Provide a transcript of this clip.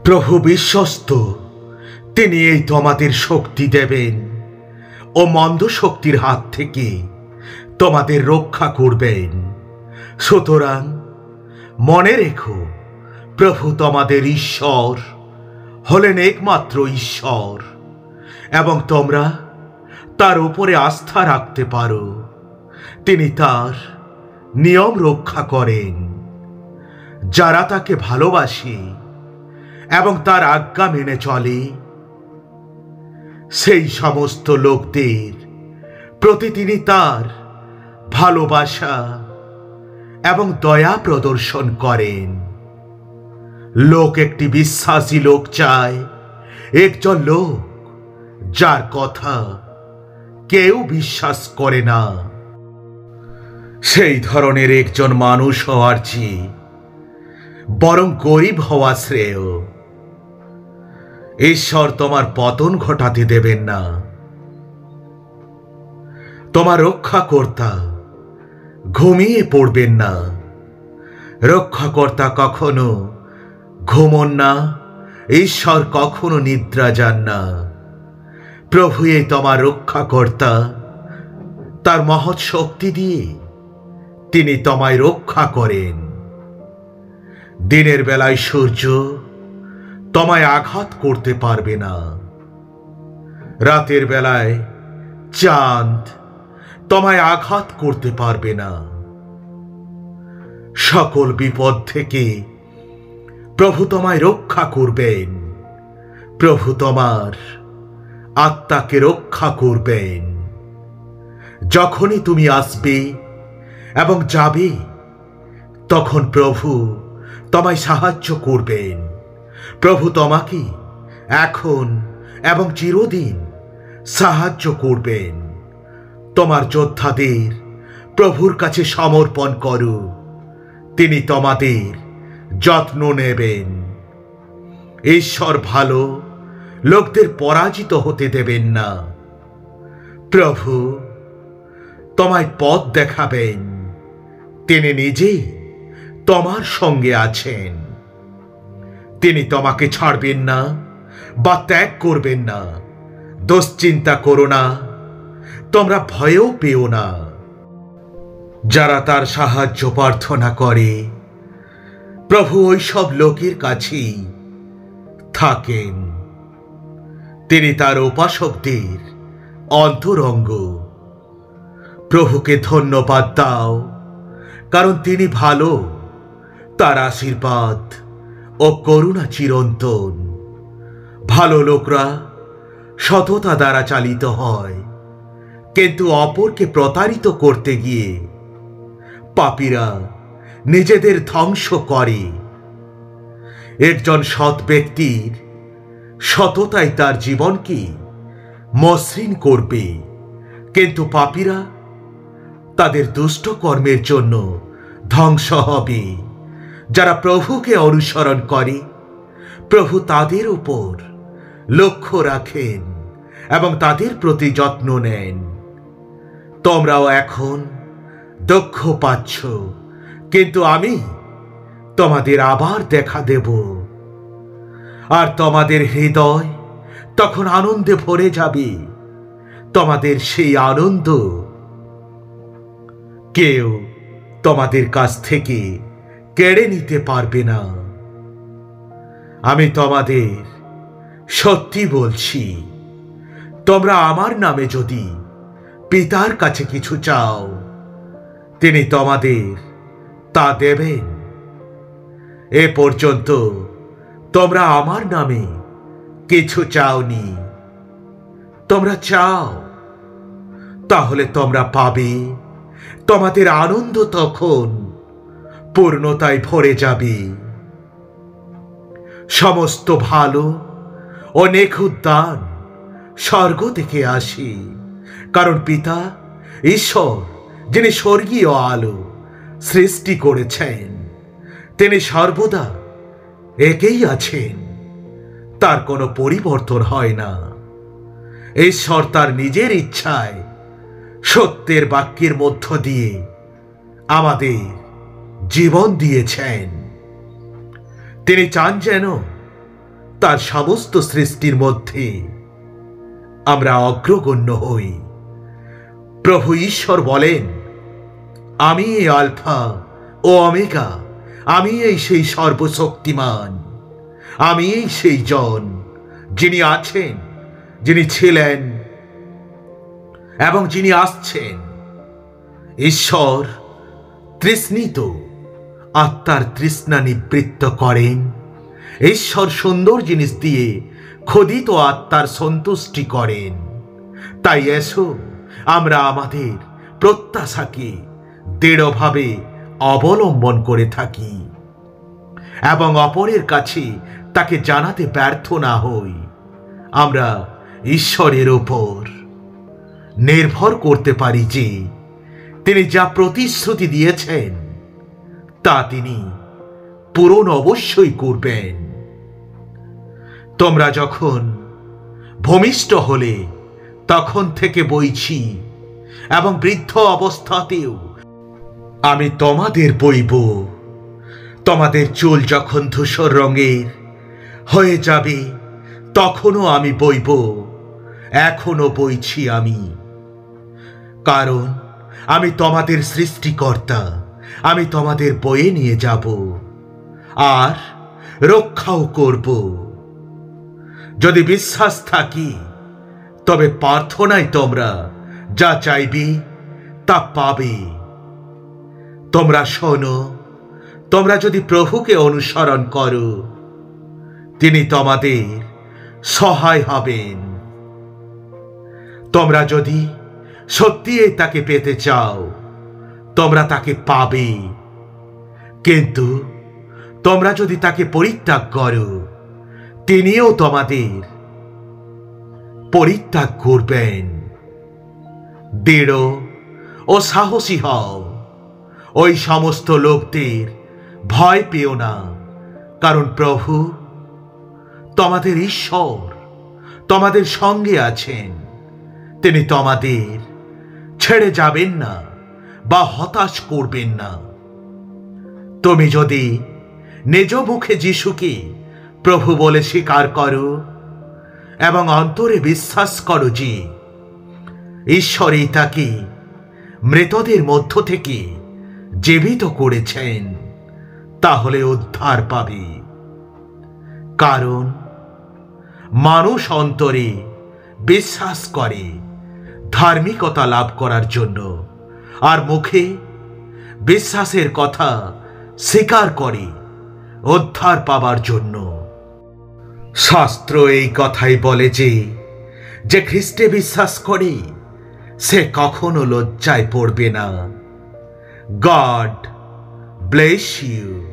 প্রভু বিশ্বস্ত, তিনি এই তোমাদের শক্তি দেবেন ও মন্দ শক্তির হাত থেকে তোমাদের রক্ষা করবেন। সুতরাং মনে রেখো, প্রভু তোমাদের ঈশ্বর হলেন একমাত্র ঈশ্বর এবং তোমরা তার উপরে আস্থা রাখতে পারো। তিনি তার নিয়ম রক্ষা করেন। যারা তাকে ভালোবাসে এবং তার আজ্ঞা মেনে চলে, সেই সমস্ত লোকদের প্রতি তিনি তার ভালোবাসা এবং দয়া প্রদর্শন করেন। লোক একটি বিশ্বাসী লোক চায়, একজন লোক যার কথা কেউ বিশ্বাস করে না। সেই ধরনের একজন মানুষ হওয়ার চেয়ে বরং গরিব হওয়া শ্রেয়। ঈশ্বর তোমার পতন ঘটাতে দেবেন না। তোমার রক্ষাকর্তা ঘুমিয়ে পড়বেন না। রক্ষাকর্তা কখনো ঘুমন না, ঈশ্বর কখনো নিদ্রা যান না। প্রভু এই তোমার রক্ষাকর্তা, তার মহৎ শক্তি দিয়ে তিনি তোমায় রক্ষা করেন। দিনের বেলায় সূর্য তোমায় আঘাত করতে পারবে না। রাতের বেলায় চাঁদ তোমায় আঘাত করতে পারবে না। সকল বিপদ থেকে প্রভু তোমায় রক্ষা করবেন। প্রভু তোমার আত্মাকে রক্ষা করবেন। যখনই তুমি আসবে এবং যাবে, তখন প্রভু তোমায় সাহায্য করবেন। প্রভু তোমাকে এখন এবং চিরদিন সাহায্য করবেন। তোমার যোদ্ধাদের প্রভুর কাছে সমর্পণ করো, তিনি তোমাদের যত্ন নেবেন। ঈশ্বর ভালো লোকদের পরাজিত হতে দেবেন না। প্রভু তোমায় পথ দেখাবেন। তিনি নিজেই তোমার সঙ্গে আছেন। তিনি তোমাকে ছাড়বেন না বা ত্যাগ করবেন না। দুশ্চিন্তা করো না, তোমরা ভয়ও পেও না। যারা তার সাহায্য প্রার্থনা করে, প্রভু ওইসব লোকের কাছেই থাকেন। তিনি তার উপাসকদের অন্তরঙ্গ। প্রভুকে ধন্যবাদ দাও, কারণ তিনি ভালো। তার আশীর্বাদ ও করুণা চিরন্তন। ভালো লোকরা সততা দ্বারা চালিত হয়, কিন্তু অপরকে প্রতারিত করতে গিয়ে পাপীরা নিজেদের ধ্বংস করে। একজন সৎ ব্যক্তির সততাই তার জীবনকে মসৃণ করবে, কিন্তু পাপীরা তাদের দুষ্ট কর্মের জন্য ধ্বংস হবে। যারা প্রভুকে অনুসরণ করে, প্রভু তাদের উপর লক্ষ্য রাখেন এবং তাদের প্রতি যত্ন নেন। তোমরাও এখন দুঃখ পাচ্ছ, কিন্তু আমি তোমাদের আবার দেখা দেব, আর তোমাদের হৃদয় তখন আনন্দে ভরে যাবে। তোমাদের সেই আনন্দ কেউ তোমাদের কাছ থেকে কেড়ে নিতে পারবে না। আমি তোমাদের সত্যি বলছি, তোমরা আমার নামে যদি পিতার কাছে কিছু চাও, তিনি তোমাদের তা দেবেন। এ পর্যন্ত তোমরা আমার নামে কিছু চাওনি। তোমরা চাও, তাহলে তোমরা পাবে। তোমাদের আনন্দ তখন পূর্ণতায় ভরে যাবে। সমস্ত ভালো ও নিখুঁত দান স্বর্গ থেকে আসে, কারণ পিতা ঈশ্বর, যিনি স্বর্গীয় আলো সৃষ্টি করেছেন, তিনি সর্বদা একেই আছেন। তার কোনো পরিবর্তন হয় না। ঈশ্বর তার নিজের ইচ্ছায় সত্যের বাক্যের মধ্য দিয়ে আমাদের জীবন দিয়েছেন। তিনি চান যেন তার সমস্ত সৃষ্টির মধ্যে আমরা অগ্রগণ্য হই। প্রভু ঈশ্বর বলেন, আমি এই আলফা ও ওমেগা, আমি এই সেই সর্বশক্তিমান, আমি এই সেই জন যিনি আছেন, যিনি ছিলেন এবং যিনি আসছেন। ঈশ্বর তৃষ্ণিত আত্মার তৃষ্ণা নিবৃত্ত করেন। ঈশ্বর সুন্দর জিনিস দিয়ে ক্ষুধিত আত্মার সন্তুষ্টি করেন। তাই এসো আমরা আমাদের প্রত্যাশাকে দৃঢ়ভাবে অবলম্বন করে থাকি এবং অপরের কাছে তাকে জানাতে ব্যর্থ না হই। আমরা ঈশ্বরের ওপর নির্ভর করতে পারি যে তিনি যা প্রতিশ্রুতি দিয়েছেন তা তিনি পূরণ অবশ্যই করবেন। তোমরা যখন ভূমিষ্ঠ হলে তখন থেকে বইছি এবং বৃদ্ধ অবস্থাতেও আমি তোমাদের বইব। তোমাদের চুল যখন ধূসর রঙের হয়ে যাবে তখনও আমি বইব, এখনো বইছি আমি। কারণ আমি তোমাদের সৃষ্টিকর্তা, আমি তোমাদের বয়ে নিয়ে যাব আর রক্ষাও করব। যদি বিশ্বাস থাকি তবে প্রার্থনায় তোমরা যা চাইবে তা পাবে। তোমরা শোনো, তোমরা যদি প্রভুকে অনুসরণ করো তিনি তোমাদের সহায় হবেন। তোমরা যদি সত্যিই তাকে পেতে চাও তোমরা তাকে পাবে, কিন্তু তোমরা যদি তাকে পরিত্যাগ করো তিনিও তোমাদের পরিত্যাগ করবেন। দৃঢ় ও সাহসী হও, ওই সমস্ত লোকদের ভয় পেও না, কারণ প্রভু তোমাদের ঈশ্বর তোমাদের সঙ্গে আছেন। তিনি তোমাদের ছেড়ে যাবেন না বা হতাশ করবেন না। তুমি যদি নিজ মুখে যিশুকে প্রভু বলে স্বীকার করো এবং অন্তরে বিশ্বাস করো যে ঈশ্বরই তাকে মৃতদের মধ্য থেকে জীবিত করেছেন, তাহলে উদ্ধার পাবে। কারণ মানুষ অন্তরে বিশ্বাস করে ধার্মিকতা লাভ করার জন্য, আর মুখে বিশ্বাসের কথা স্বীকার করে উদ্ধার পাবার জন্য। শাস্ত্র এই কথাই বলে যে খ্রিস্টে বিশ্বাস করে সে কখনো লজ্জায় পড়বে না। God bless you.